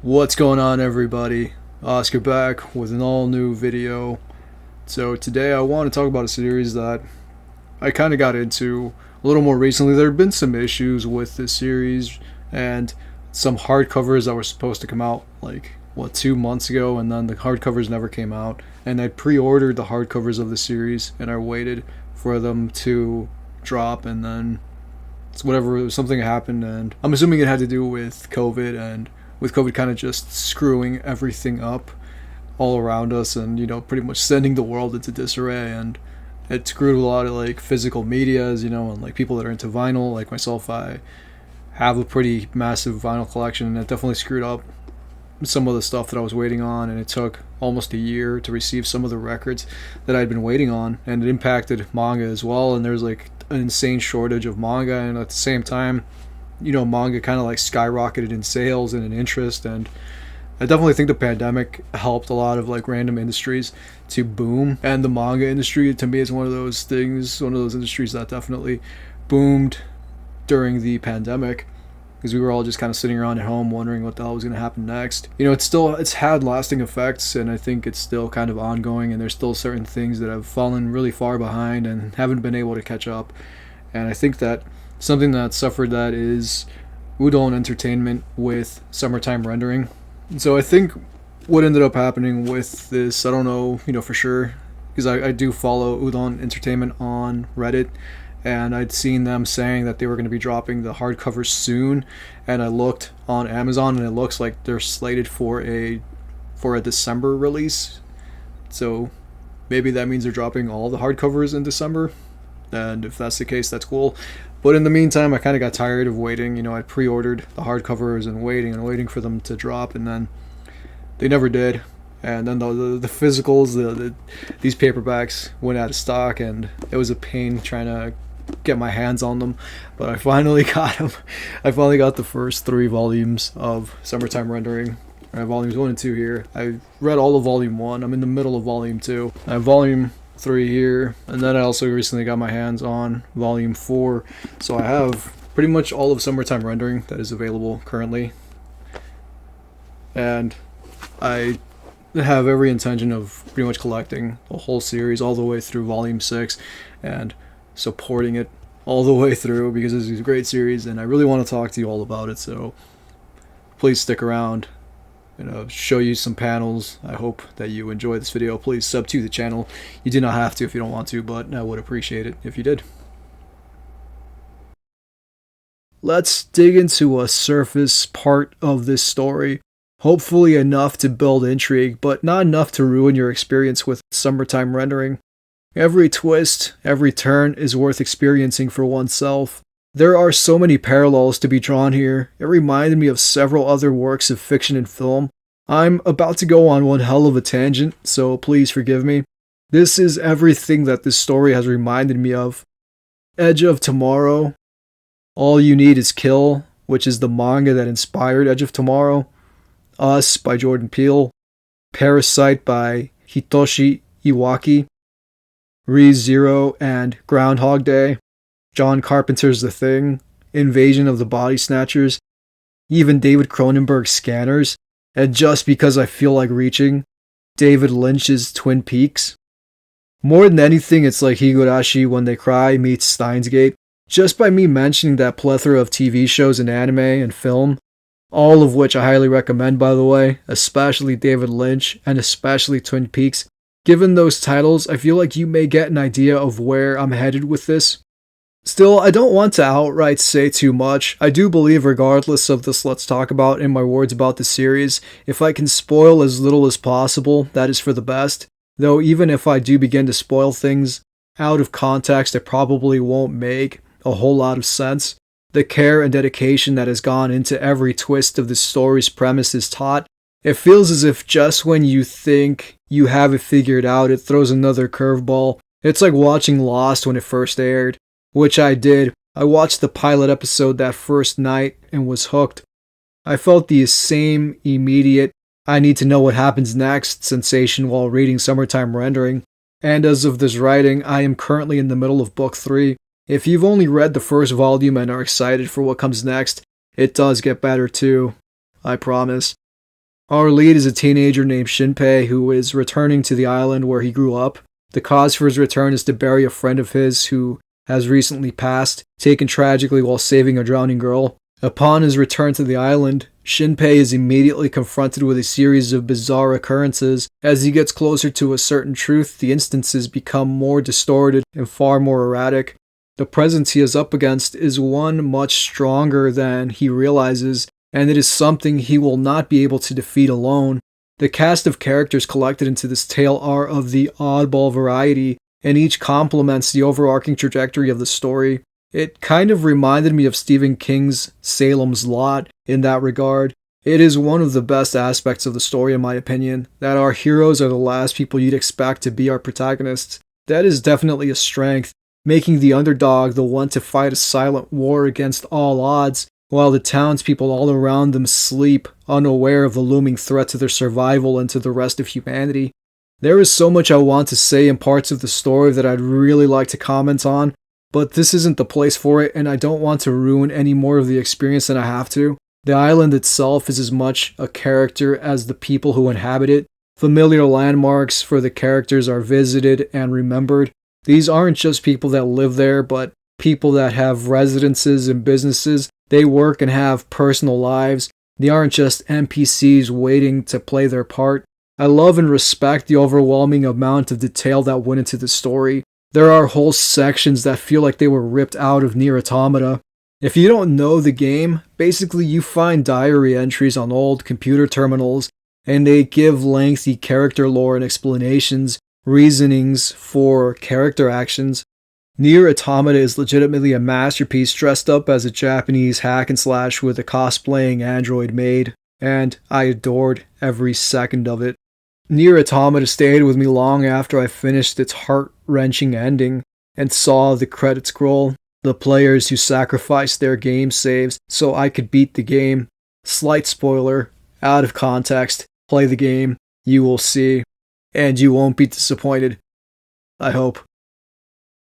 What's going on, everybody? Oscar back with an all new video. So today I want to talk about a series that I kind of got into a little more recently. There have been some issues with this series and some hardcovers that were supposed to come out 2 months ago, and then the hardcovers never came out. And I pre-ordered the hardcovers of the series and I waited for them to drop, and then something happened, and I'm assuming it had to do with COVID, and with COVID kind of just screwing everything up all around us, and pretty much sending the world into disarray. And it screwed a lot of physical medias, and people that are into vinyl like myself. I have a pretty massive vinyl collection, and it definitely screwed up some of the stuff that I was waiting on, and it took almost a year to receive some of the records that I'd been waiting on, and it impacted manga as well. And there's an insane shortage of manga, and at the same time, manga kind of skyrocketed in sales and in interest. And I definitely think the pandemic helped a lot of random industries to boom, and the manga industry to me is one of those industries that definitely boomed during the pandemic, because we were all just kind of sitting around at home wondering what the hell was going to happen next. It's had lasting effects, and I think it's still kind of ongoing, and there's still certain things that have fallen really far behind and haven't been able to catch up. And I think that something that suffered that is Udon Entertainment with Summertime Rendering. And so I think what ended up happening with this, I don't know, for sure, because I do follow Udon Entertainment on Reddit, and I'd seen them saying that they were going to be dropping the hardcovers soon, and I looked on Amazon, and it looks like they're slated for a December release. So maybe that means they're dropping all the hardcovers in December, and if that's the case, that's cool. But in the meantime, I kind of got tired of waiting. I pre-ordered the hardcovers and waiting for them to drop, and then they never did. And then the physicals, these paperbacks went out of stock, and it was a pain trying to get my hands on them. But I finally got them. I finally got the first 3 volumes of Summertime Rendering. I have volumes 1 and 2 here. I read all of volume 1. I'm in the middle of volume 2. I have volume 3 here, and then I also recently got my hands on volume 4. So I have pretty much all of Summertime Rendering that is available currently, and I have every intention of pretty much collecting the whole series all the way through volume 6 and supporting it all the way through, because this is a great series and I really want to talk to you all about it. So please stick around, show you some panels. I hope that you enjoy this video. Please sub to the channel. You do not have to if you don't want to, but I would appreciate it if you did. Let's dig into a surface part of this story. Hopefully enough to build intrigue, but not enough to ruin your experience with Summertime Rendering. Every twist, every turn is worth experiencing for oneself. There are so many parallels to be drawn here. It reminded me of several other works of fiction and film. I'm about to go on one hell of a tangent, so please forgive me. This is everything that this story has reminded me of. Edge of Tomorrow, All You Need Is Kill, which is the manga that inspired Edge of Tomorrow, Us by Jordan Peele, Parasite by Hitoshi Iwaki, Re:Zero and Groundhog Day, John Carpenter's The Thing, Invasion of the Body Snatchers, even David Cronenberg's Scanners, and just because I feel like reaching, David Lynch's Twin Peaks. More than anything, it's like Higurashi When They Cry meets Steins Gate. Just by me mentioning that plethora of TV shows and anime and film, all of which I highly recommend, by the way, especially David Lynch and especially Twin Peaks. Given those titles, I feel like you may get an idea of where I'm headed with this. Still, I don't want to outright say too much. I do believe, regardless of this let's talk about in my words about the series, if I can spoil as little as possible, that is for the best. Though even if I do begin to spoil things out of context, it probably won't make a whole lot of sense. The care and dedication that has gone into every twist of the story's premise is taught. It feels as if just when you think you have it figured out, it throws another curveball. It's like watching Lost when it first aired, which I did. I watched the pilot episode that first night and was hooked. I felt the same immediate, I need to know what happens next sensation while reading Summertime Rendering. And as of this writing, I am currently in the middle of book 3. If you've only read the first volume and are excited for what comes next, it does get better too. I promise. Our lead is a teenager named Shinpei who is returning to the island where he grew up. The cause for his return is to bury a friend of his who has recently passed, taken tragically while saving a drowning girl. Upon his return to the island, Shinpei is immediately confronted with a series of bizarre occurrences. As he gets closer to a certain truth, the instances become more distorted and far more erratic. The presence he is up against is one much stronger than he realizes, and it is something he will not be able to defeat alone. The cast of characters collected into this tale are of the oddball variety, and each complements the overarching trajectory of the story. It kind of reminded me of Stephen King's Salem's Lot in that regard. It is one of the best aspects of the story, in my opinion, that our heroes are the last people you'd expect to be our protagonists. That is definitely a strength, making the underdog the one to fight a silent war against all odds, while the townspeople all around them sleep, unaware of the looming threat to their survival and to the rest of humanity. There is so much I want to say in parts of the story that I'd really like to comment on, but this isn't the place for it, and I don't want to ruin any more of the experience than I have to. The island itself is as much a character as the people who inhabit it. Familiar landmarks for the characters are visited and remembered. These aren't just people that live there, but people that have residences and businesses. They work and have personal lives. They aren't just NPCs waiting to play their part. I love and respect the overwhelming amount of detail that went into the story. There are whole sections that feel like they were ripped out of Nier Automata. If you don't know the game, basically you find diary entries on old computer terminals, and they give lengthy character lore and explanations, reasonings for character actions. Nier Automata is legitimately a masterpiece dressed up as a Japanese hack and slash with a cosplaying android maid, and I adored every second of it. Nier Automata stayed with me long after I finished its heart-wrenching ending and saw the credits scroll. The players who sacrificed their game saves so I could beat the game. Slight spoiler, out of context, play the game, you will see, and you won't be disappointed. I hope.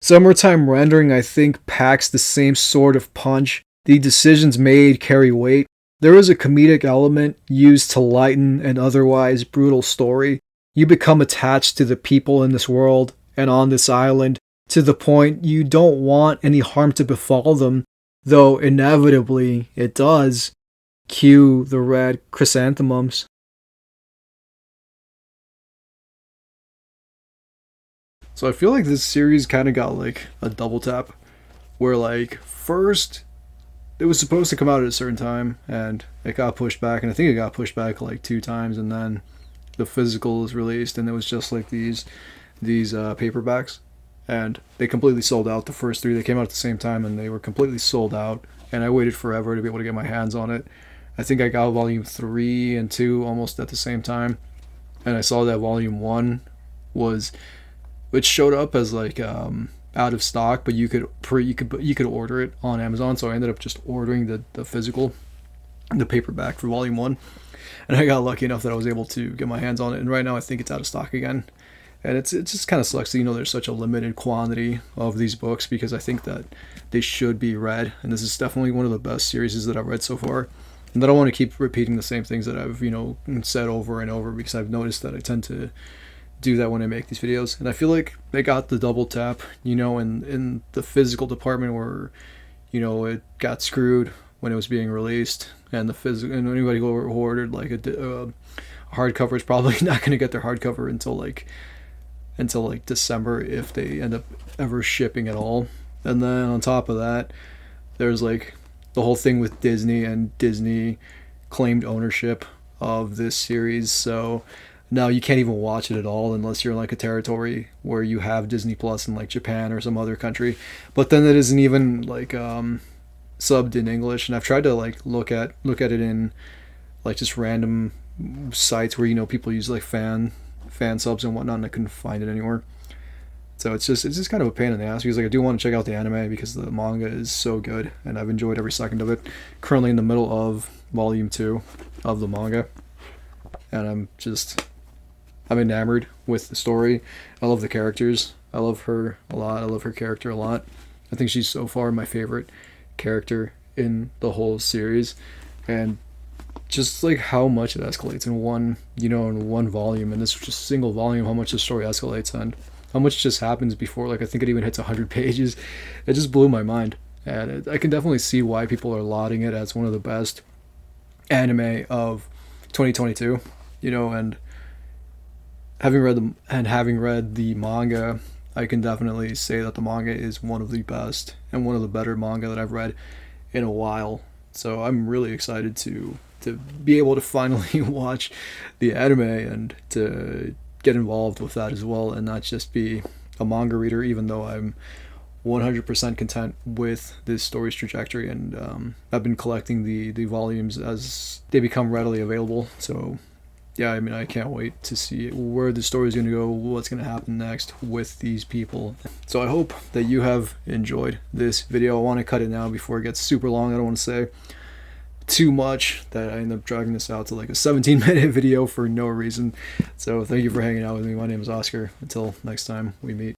Summertime Rendering, I think, packs the same sort of punch. The decisions made carry weight. There is a comedic element used to lighten an otherwise brutal story. You become attached to the people in this world and on this island to the point you don't want any harm to befall them, though inevitably it does. Cue the red chrysanthemums. So I feel like this series kind of got like a double tap, where like first it was supposed to come out at a certain time and it got pushed back, and I think it got pushed back like 2 times, and then the physical was released and it was just like these paperbacks, and they completely sold out. The first 3 they came out at the same time and they were completely sold out, and I waited forever to be able to get my hands on it. I think I got volume 3 and 2 almost at the same time, and I saw that volume 1 was, which showed up as like out of stock, but you could order it on Amazon. So I ended up just ordering the physical, the paperback for volume 1, and I got lucky enough that I was able to get my hands on it. And right now I think it's out of stock again, and it just kind of sucks that, there's such a limited quantity of these books, because I think that they should be read, and this is definitely one of the best series that I've read so far. And I don't want to keep repeating the same things that I've said over and over, because I've noticed that I tend to do that when I make these videos. And I feel like they got the double tap, in the physical department, where it got screwed when it was being released, and and anybody who ordered like a hardcover is probably not going to get their hardcover until December, if they end up ever shipping at all. And then on top of that, there's like the whole thing with Disney, and Disney claimed ownership of this series, so now you can't even watch it at all unless you're in like a territory where you have Disney Plus in like Japan or some other country. But then it isn't even like subbed in English, and I've tried to like look at it in like just random sites where people use like fan subs and whatnot, and I couldn't find it anywhere. So it's just kind of a pain in the ass, because like I do want to check out the anime because the manga is so good and I've enjoyed every second of it. Currently in the middle of volume 2 of the manga, and I'm enamored with the story. I love the characters. I love her a lot. I love her character a lot. I think she's so far my favorite character in the whole series, and just like how much it escalates in one, in one volume, and this just single volume, how much the story escalates and how much just happens before, like, I think it even hits 100 pages. It just blew my mind. And I can definitely see why people are lauding it as one of the best anime of 2022, and having read the manga, I can definitely say that the manga is one of the best and one of the better manga that I've read in a while. So I'm really excited to be able to finally watch the anime and to get involved with that as well, and not just be a manga reader, even though I'm 100% content with this story's trajectory, and I've been collecting the volumes as they become readily available. So yeah, I mean, I can't wait to see where the story is going to go, what's going to happen next with these people. So I hope that you have enjoyed this video. I want to cut it now before it gets super long. I don't want to say too much that I end up dragging this out to like a 17-minute video for no reason. So thank you for hanging out with me. My name is Oscar. Until next time we meet.